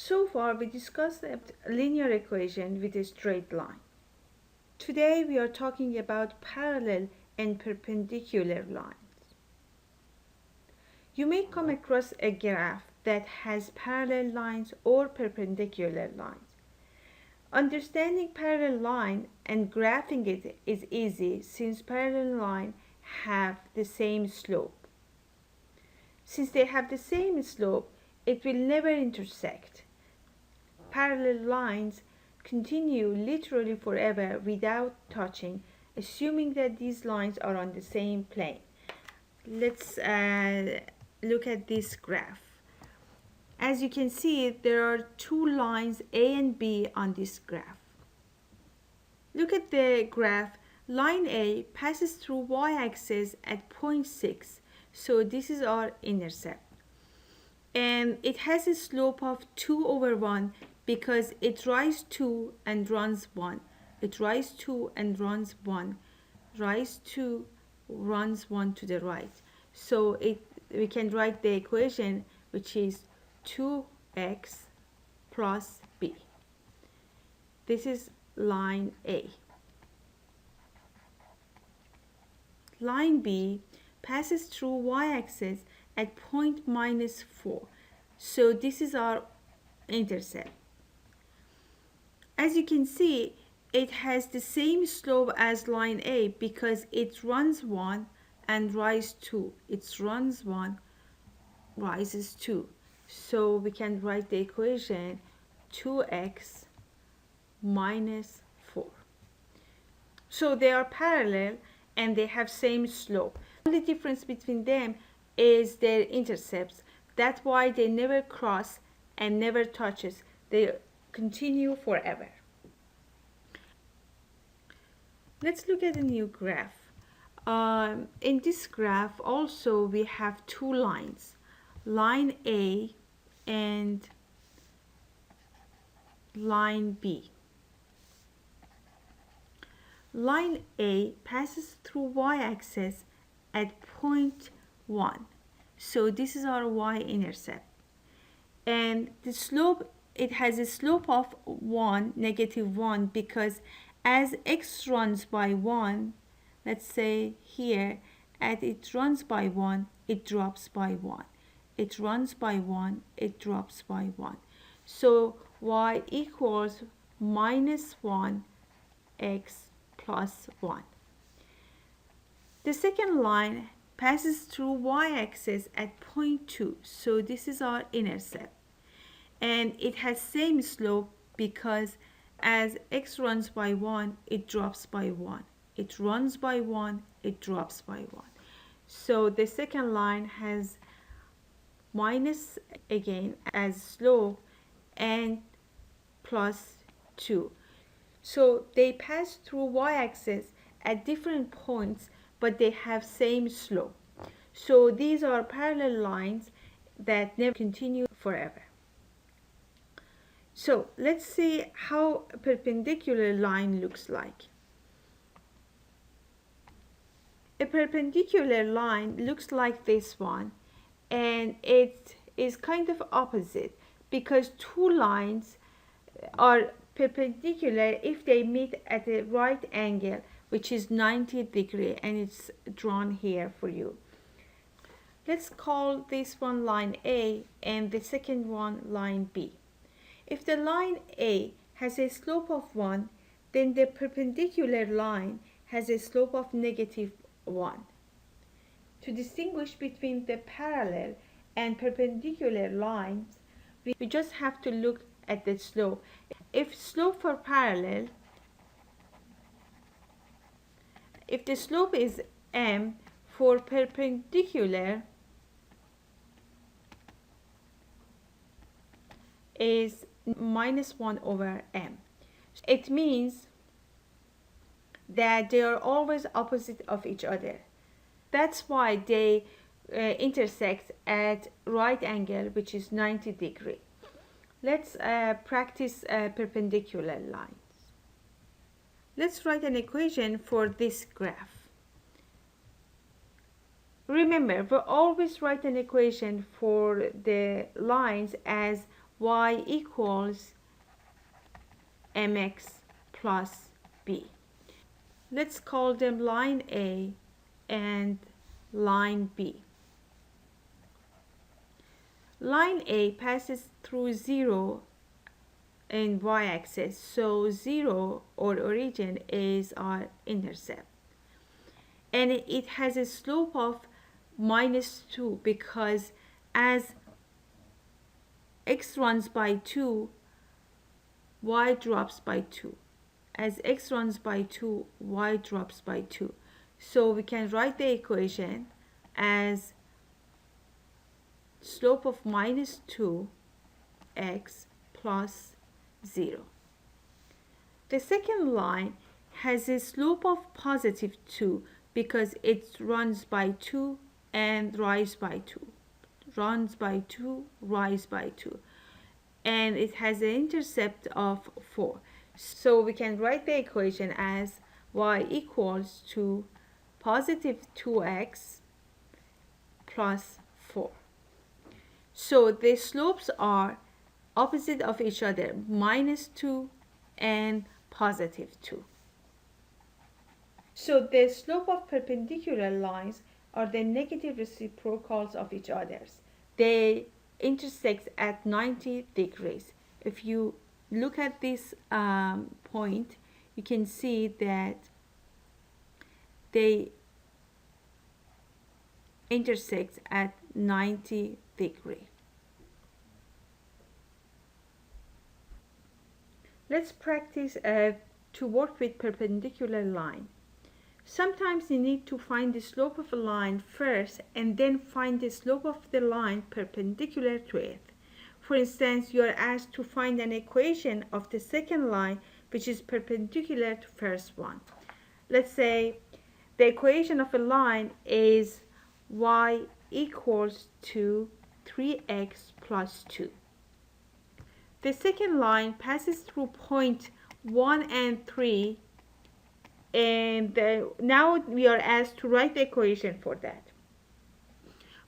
So far, we discussed a linear equation with a straight line. Today, we are talking about parallel and perpendicular lines. You may come across a graph that has parallel lines or perpendicular lines. Understanding parallel line and graphing it is easy since parallel lines have the same slope. Since they have the same slope, it will never intersect. Parallel lines continue literally forever without touching, assuming that these lines are on the same plane. Let's look at this graph. As you can see, there are two lines A and B on this graph. Look at the graph. Line A passes through y-axis at point 6, so this is our intercept. And it has a slope of 2/1 because it rises 2 and runs 1. It rises 2 and runs 1. Rise 2 runs 1 to the right. So we can write the equation, which is 2x plus b. This is line A. Line B passes through y-axis at point -4. So this is our intercept. As you can see, it has the same slope as line A because it runs 1 and rises 2. It runs 1, rises 2. So we can write the equation 2x minus 4. So they are parallel and they have same slope. The only difference between them is their intercepts. That's why they never cross and never touches. They continue forever. Let's look at a new graph. In this graph also we have two lines, line A and line B. Line A passes through y-axis at point 1. So this is our y-intercept. And the slope, it has a slope of 1, -1, because as x runs by 1, let's say here, as it runs by 1, it drops by 1. It runs by 1, it drops by 1. So y equals -1 x plus 1. The second line passes through y-axis at point 2. So this is our intercept. And it has same slope because as x runs by 1, it drops by 1. It runs by 1, it drops by 1. So the second line has minus again as slope and plus 2. So they pass through y-axis at different points, but they have same slope. So these are parallel lines that never continue forever. So let's see how a perpendicular line looks like. A perpendicular line looks like this one, and it is kind of opposite because two lines are perpendicular if they meet at a right angle, which is 90 degrees, and it's drawn here for you. Let's call this one line A and the second one line B. If the line A has a slope of 1, then the perpendicular line has a slope of -1. To distinguish between the parallel and perpendicular lines, we just have to look at the slope. If slope for parallel, if the slope is m, for perpendicular is -1/m. It means that they are always opposite of each other. That's why they intersect at right angle, which is 90 degrees. Let's practice perpendicular lines. Let's write an equation for this graph. Remember, we always write an equation for the lines as y equals mx plus b. Let's call them line A and line B. Line A passes through 0 in y-axis, so 0 or origin is our intercept. And it has a slope of -2 because as x runs by 2, y drops by 2. As x runs by 2, y drops by 2. So we can write the equation as slope of -2x plus 0. The second line has a slope of +2 because it runs by 2 and rise by 2. Runs by 2, rise by 2. And it has an intercept of 4. So we can write the equation as y equals to +2x plus 4. So the slopes are opposite of each other, -2 and +2. So the slope of perpendicular lines are the negative reciprocals of each other. They intersect at 90 degrees. If you look at this point, you can see that they intersect at 90 degrees. Let's practice to work with perpendicular line. Sometimes you need to find the slope of a line first and then find the slope of the line perpendicular to it. For instance, you are asked to find an equation of the second line which is perpendicular to first one. Let's say the equation of a line is y equals to 3x plus 2. The second line passes through point 1 and 3, and now we are asked to write the equation for that.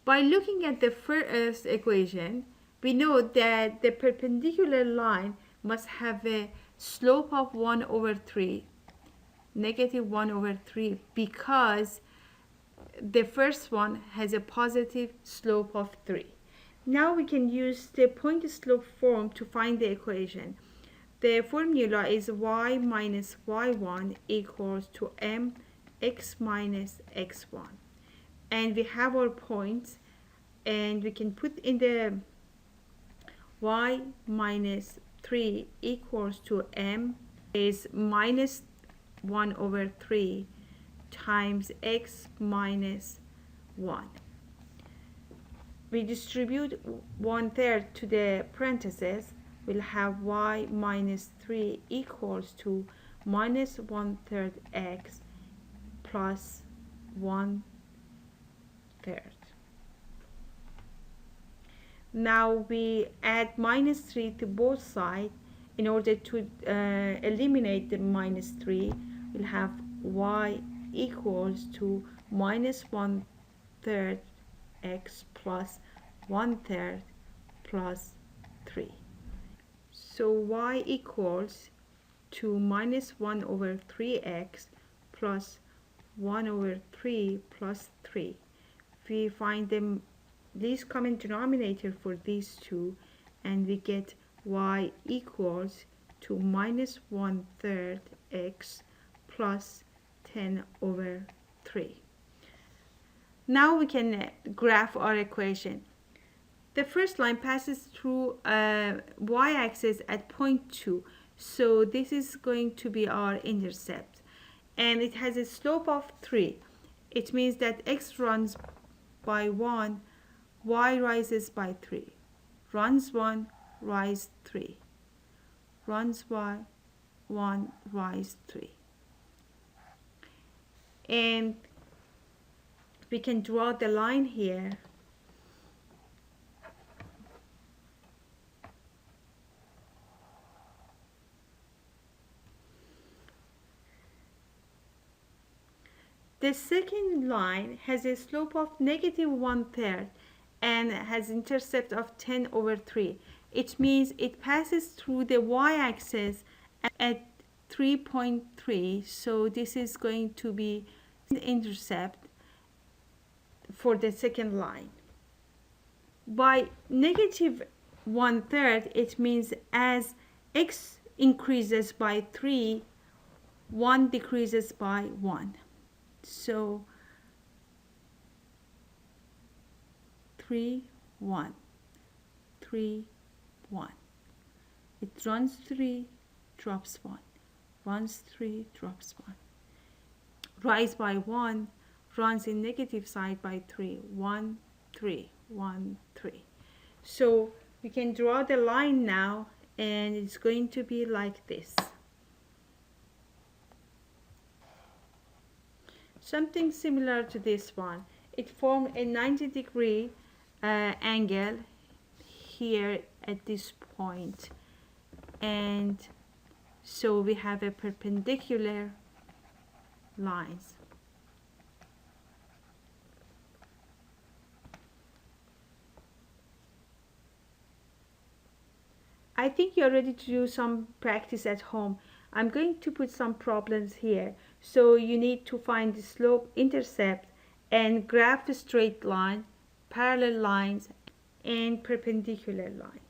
By looking at the first equation, we know that the perpendicular line must have a slope of 1 over 3, negative 1 over 3, because the first one has a positive slope of 3. Now we can use the point slope form to find the equation. The formula is y minus y1 equals to mx minus x1. And we have our points, and we can put in the y minus 3 equals to m is minus 1 over 3 times x minus 1. We distribute 1/3 to the parentheses. We'll have y minus 3 equals to minus 1/3 x plus 1/3. Now we add minus 3 to both sides. In order to eliminate the minus 3, we'll have y equals to minus 1/3 x plus 1/3 plus 3. So y equals to minus 1 over 3x plus 1 over 3 plus 3. We find the least common denominator for these two, and we get y equals to minus 1/3 x plus 10 over 3. Now we can graph our equation. The first line passes through y-axis at point 2, so this is going to be our intercept, and it has a slope of 3. It means that x runs by 1, y rises by 3. Runs 1, rise 3. Runs y, 1, rise 3. And we can draw the line here. The second line has a slope of negative 1/3 and has intercept of 10 over 3. It means it passes through the y-axis at 3.3. So this is going to be the intercept for the second line. By negative 1/3, it means as x increases by 3, 1 decreases by 1. So 3, 1, 3, 1. It runs 3, drops 1, runs 3, drops 1. Rise by 1, runs in negative side by 3, 1, 3, 1, 3. So we can draw the line now, and it's going to be like this. Something similar to this one. It formed a 90-degree angle here at this point, and so we have a perpendicular lines. I think you're ready to do some practice at home. I'm going to put some problems here. So you need to find the slope, intercept, and graph the straight line, parallel lines, and perpendicular lines.